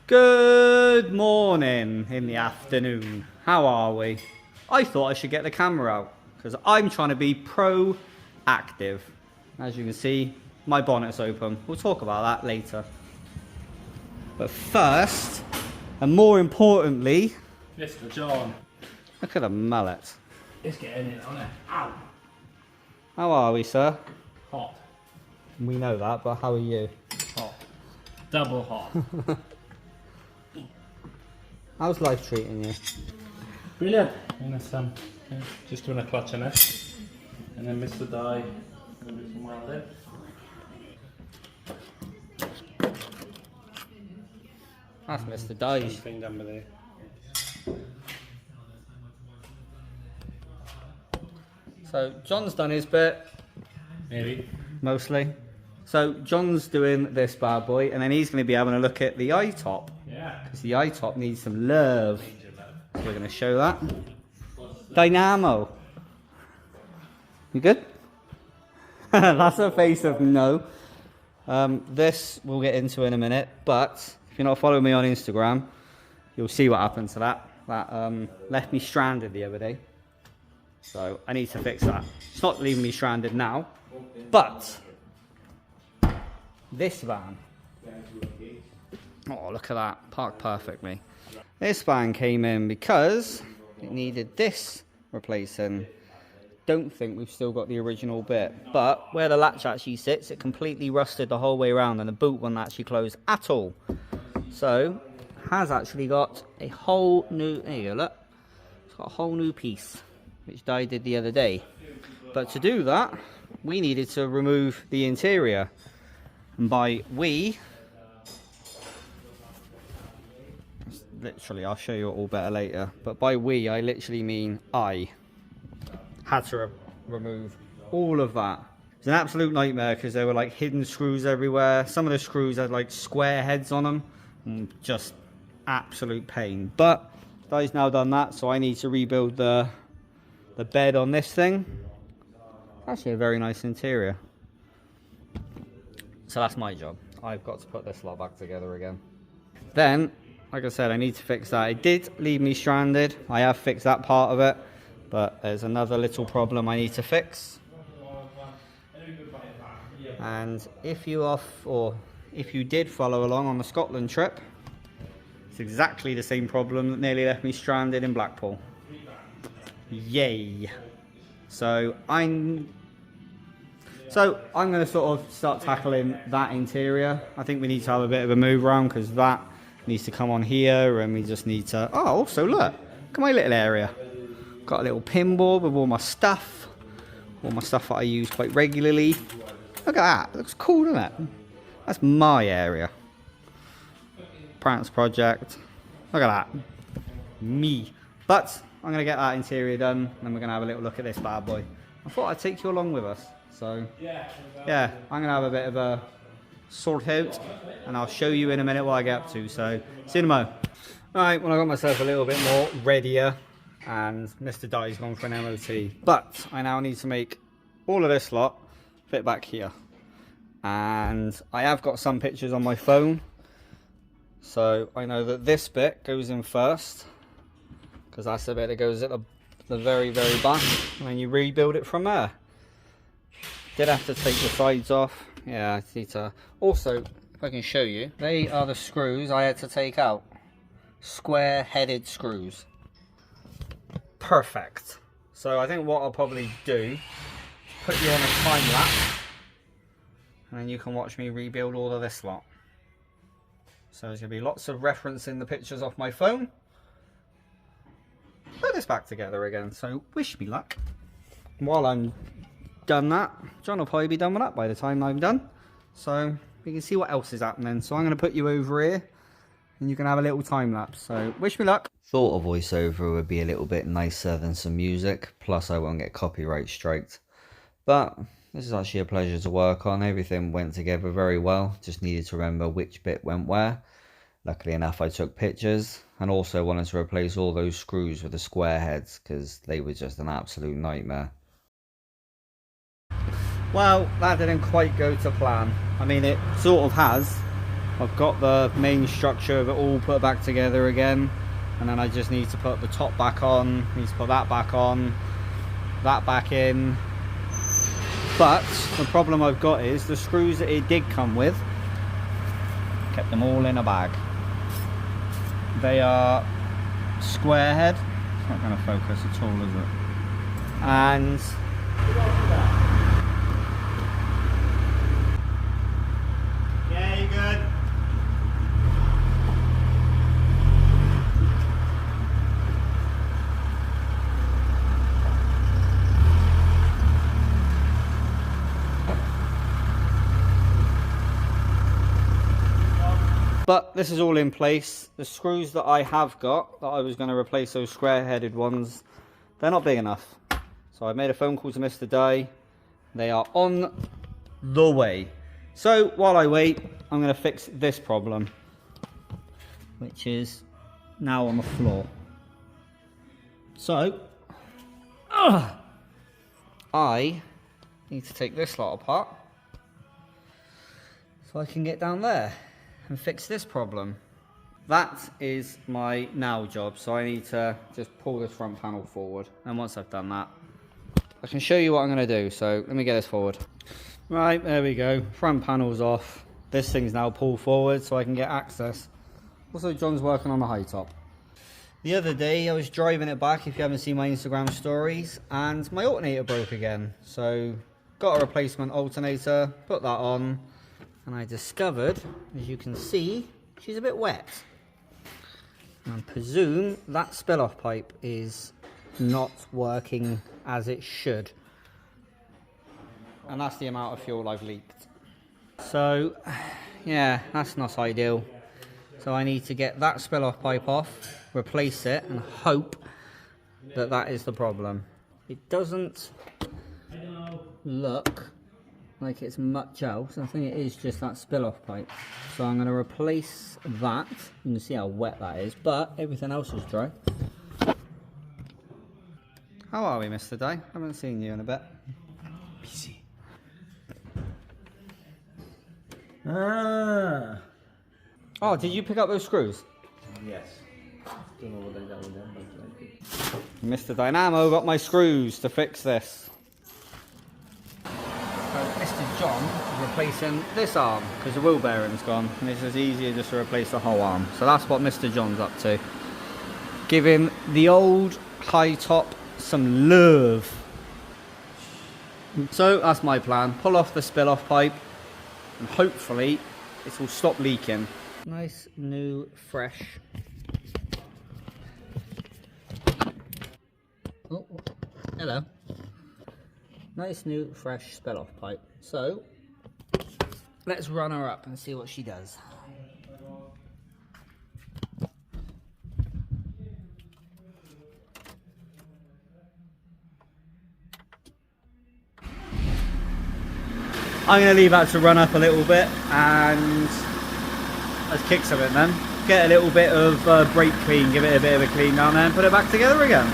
Good morning in the afternoon. How are we? I thought I should get the camera out because I'm trying to be proactive. As you can see, my bonnet's open. We'll talk about that later. But first, and more importantly, Mr. John. look at the mullet. It's getting in on it. Ow! How are we, sir? Hot. We know that, but how are you? Hot. Double hot. How's life treating you? Brilliant. And it's, just doing a clutch in it. And then Mr. Dye will do some welding. That's Mr. Dye's. Thing done with it. So John's done his bit. Maybe. Mostly. So John's doing this bad boy, and then he's going to be having a look at the eye top. Yeah. Because the eye top needs some love. So we're going to show that. Dynamo. You good? That's a face of no. This we'll get into in a minute, but if you're not following me on Instagram, you'll see what happened to that. That left me stranded the other day. So I need to fix that. It's not leaving me stranded now, but this van. Oh, look at that. Parked perfectly. This van came in because it needed this replacing. Don't think we've still got the original bit, but where the latch actually sits, it completely rusted the whole way around and the boot wouldn't actually close at all. So, has actually got a whole new, there you go, look. It's got a whole new piece, which Di did the other day. But to do that, we needed to remove the interior. And by we, literally, I'll show you it all better later. But by we, I literally mean I had to remove all of that. It's an absolute nightmare because there were like hidden screws everywhere. Some of the screws had like square heads on them. And just absolute pain. But Di's now done that, so I need to rebuild the bed on this thing. Actually a very nice interior. So that's my job. I've got to put this lot back together again. Then, like I said, I need to fix that. It did leave me stranded. I have fixed that part of it. But there's another little problem I need to fix. And if you did follow along on the Scotland trip, it's exactly the same problem that nearly left me stranded in Blackpool. Yay. So I'm going to sort of start tackling that interior. I think we need to have a bit of a move around because that needs to come on here, and we just need to, oh, also look at my little area. Got a little pinboard with all my stuff that I use quite regularly. Look at that, it looks cool, doesn't it? That's my area. Prance project. Look at that. Me. But I'm going to get that interior done, and then we're going to have a little look at this bad boy. I thought I'd take you along with us. So, yeah, I'm going to have a bit of a sort out, and I'll show you in a minute what I get up to. So, see you in a mo. Alright, well I got myself a little bit more readier, and Mr. Dye's gone for an MOT. But I now need to make all of this lot fit back here. And I have got some pictures on my phone. So I know that this bit goes in first, because that's the bit that goes at the very, very back. And then you rebuild it from there. Did have to take the sides off. Yeah, I need to. Also, if I can show you, they are the screws I had to take out. Square-headed screws. Perfect. So I think what I'll probably do, put you on a time lapse, and then you can watch me rebuild all of this lot. So there's going to be lots of referencing the pictures off my phone. Put this back together again, so wish me luck. While I'm done that, John will probably be done with that by the time I'm done. So we can see what else is happening. So I'm going to put you over here, and you can have a little time lapse. So wish me luck. Thought a voiceover would be a little bit nicer than some music, plus I won't get copyright striked. But this is actually a pleasure to work on. Everything went together very well, just needed to remember which bit went where. Luckily enough I took pictures, and also wanted to replace all those screws with the square heads because they were just an absolute nightmare. Well, that didn't quite go to plan. I mean, it sort of has, I've got the main structure of it all put back together again, and then I just need to put the top back on, need to put that back on, that back in. But the problem I've got is the screws that it did come with, kept them all in a bag. They are square head. It's not going to focus at all, is it? And yeah, you good? But this is all in place. The screws that I have got, that I was going to replace those square-headed ones, they're not big enough. So I made a phone call to Mr. Day. They are on the way. So while I wait, I'm going to fix this problem, which is now on the floor. So, I need to take this lot apart so I can get down there and fix this problem. That is my now job, so I need to just pull this front panel forward, and once I've done that I can show you what I'm going to do. So let me get this forward. Right, there we go, front panel's off. This thing's now pulled forward so I can get access. Also, John's working on the high top. The other day I was driving it back, if you haven't seen my Instagram stories, and my alternator broke again. So got a replacement alternator, put that on, and I discovered, as you can see, she's a bit wet. And I presume that spill-off pipe is not working as it should. And that's the amount of fuel I've leaked. So, yeah, that's not ideal. So I need to get that spill-off pipe off, replace it, and hope that that is the problem. It doesn't look like it's much else. I think it is just that spill-off pipe. So I'm going to replace that. You can see how wet that is, but everything else is dry. How are we, Mr. Day? Haven't seen you in a bit. Busy. Ah. Oh, did you pick up those screws? Yes. Don't know what I done with them, but Mr. Dynamo got my screws to fix this. Mr. John is replacing this arm because the wheel bearing's gone, and it's as easier just to replace the whole arm. So that's what Mr. John's up to. Giving the old high top some love. So that's my plan. Pull off the spill off pipe and hopefully it will stop leaking. Nice new fresh. Oh, hello. Nice new fresh spill off pipe. So let's run her up and see what she does. I'm going to leave that to run up a little bit and let's kick some it then. Get a little bit of brake clean, give it a bit of a clean down there and put it back together again.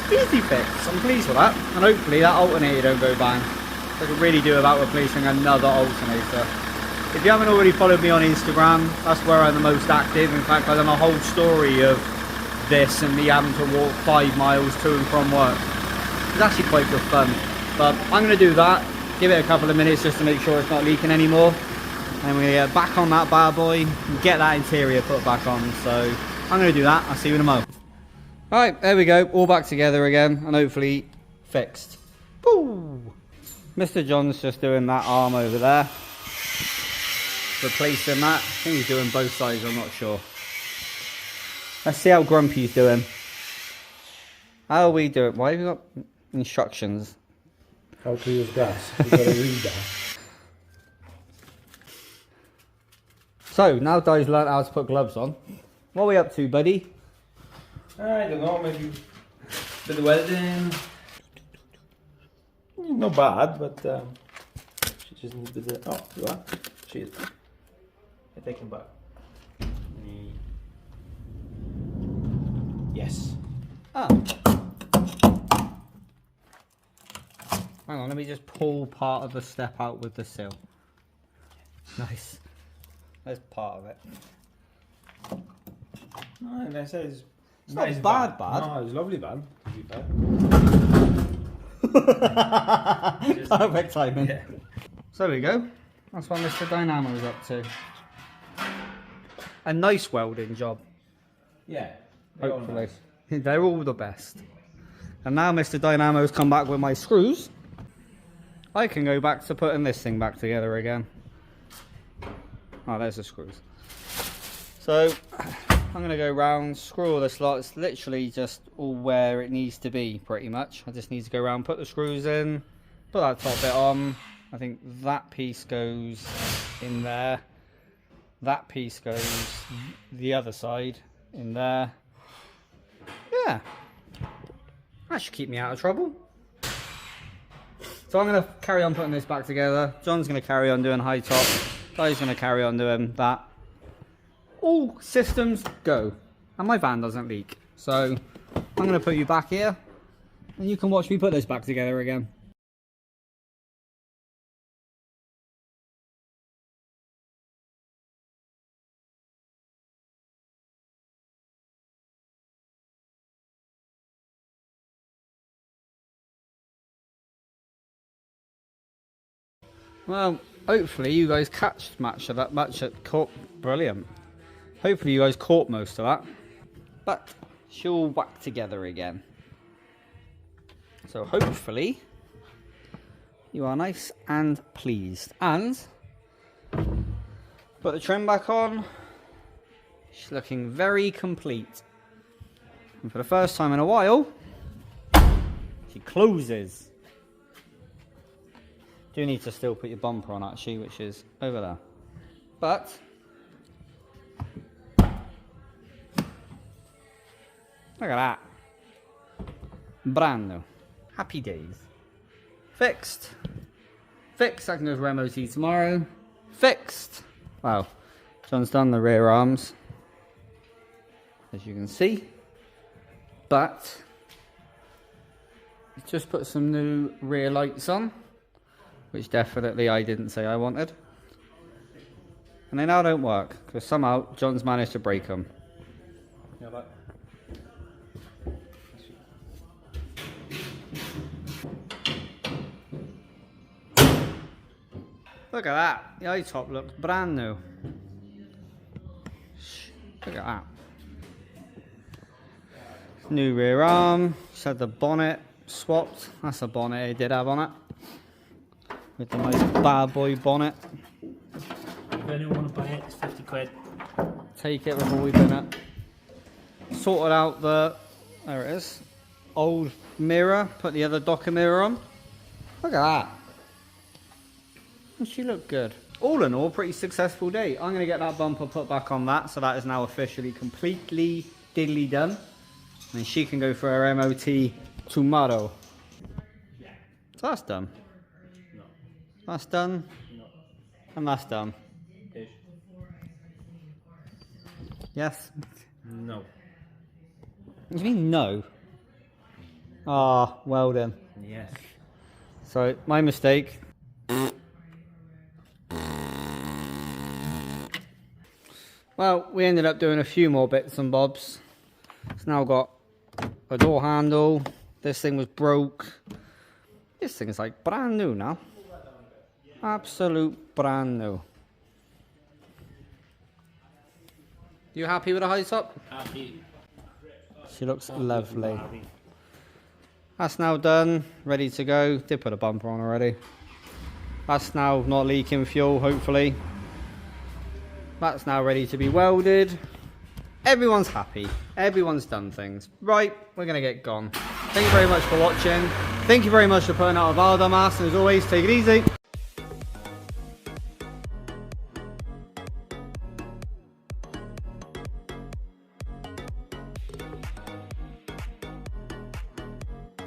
Easy fix, I'm pleased with that, and hopefully that alternator don't go bang. I could really do without replacing another alternator. If you haven't already followed me on Instagram, that's where I'm the most active. In fact, I've done a whole story of this and me having to walk 5 miles to and from work. It's actually quite good fun, but I'm going to do that, give it a couple of minutes just to make sure it's not leaking anymore, and we're going to get back on that bad boy and get that interior put back on. So I'm going to do that. I'll see you in a moment. Right, there we go, all back together again and hopefully fixed. Woo! Mr. John's just doing that arm over there, replacing that. I think he's doing both sides, I'm not sure. Let's see how Grumpy's doing. How are we doing? Why have you got instructions? how to use gas. You gotta read that. So, now Di's learnt how to put gloves on. What are we up to, buddy? I don't know, maybe a bit of welding. Not bad, but she just needs a bit. Oh, you are? She is. I take him back. Yes. Oh. Hang on, let me just pull part of the step out with the sill. Nice. That's part of it. No, they say it's not nice bad. No, it's lovely bad, to be fair. Perfect timing. Yeah. So there we go. That's what Mr. Dynamo's up to. A nice welding job. Yeah. They're all Hopefully. nice. They're all the best. And now Mr. Dynamo's come back with my screws. I can go back to putting this thing back together again. Oh, there's the screws. So, I'm going to go round, screw all the slots, literally just all where it needs to be, pretty much. I just need to go around, put the screws in, put that top bit on. I think that piece goes in there. That piece goes the other side, in there. Yeah. That should keep me out of trouble. So I'm going to carry on putting this back together. John's going to carry on doing high top. Guy's going to carry on doing that. All systems go. And my van doesn't leak. So I'm going to put you back here. And you can watch me put this back together again. Well, hopefully you guys catched much of that. Brilliant. Hopefully you guys caught most of that. But she'll whack together again. So hopefully you are nice and pleased. And put the trim back on. She's looking very complete. And for the first time in a while, she closes. Do need to still put your bumper on actually, which is over there. But look at that. Brand new. Happy days. Fixed. Fixed. I can go for MOT tomorrow. Fixed. Wow. John's done the rear arms, as you can see. But just put some new rear lights on, which definitely I didn't say I wanted. And they now don't work, because somehow John's managed to break them. Yeah, but Look at that. The eye top looks brand new. Look at that. New rear arm. Just had the bonnet swapped. That's the bonnet it did have on it. With the nice bad boy bonnet. if anyone want to buy it, it's 50 quid. Take it before we bin it. Sorted out the, there it is, old mirror. Put the other Docker mirror on. Look at that. And she looked good. All in all, pretty successful day. I'm going to get that bumper put back on that, so that is now officially completely diddly done. And she can go for her MOT tomorrow. So that's done. No. That's done. No. And that's done. Ish. Yes? No. What do you mean no? Ah, well done. Yes. So, my mistake. Well, we ended up doing a few more bits and bobs. It's now got a door handle. This thing was broke. This thing is like brand new now. Absolute brand new. You happy with the high top? Happy. She looks lovely. That's now done, ready to go. Did put a bumper on already. That's now not leaking fuel, hopefully. That's now ready to be welded. Everyone's happy. Everyone's done things. Right, we're going to get gone. Thank you very much for watching. Thank you very much for putting out a Valdamas. And as always, take it easy.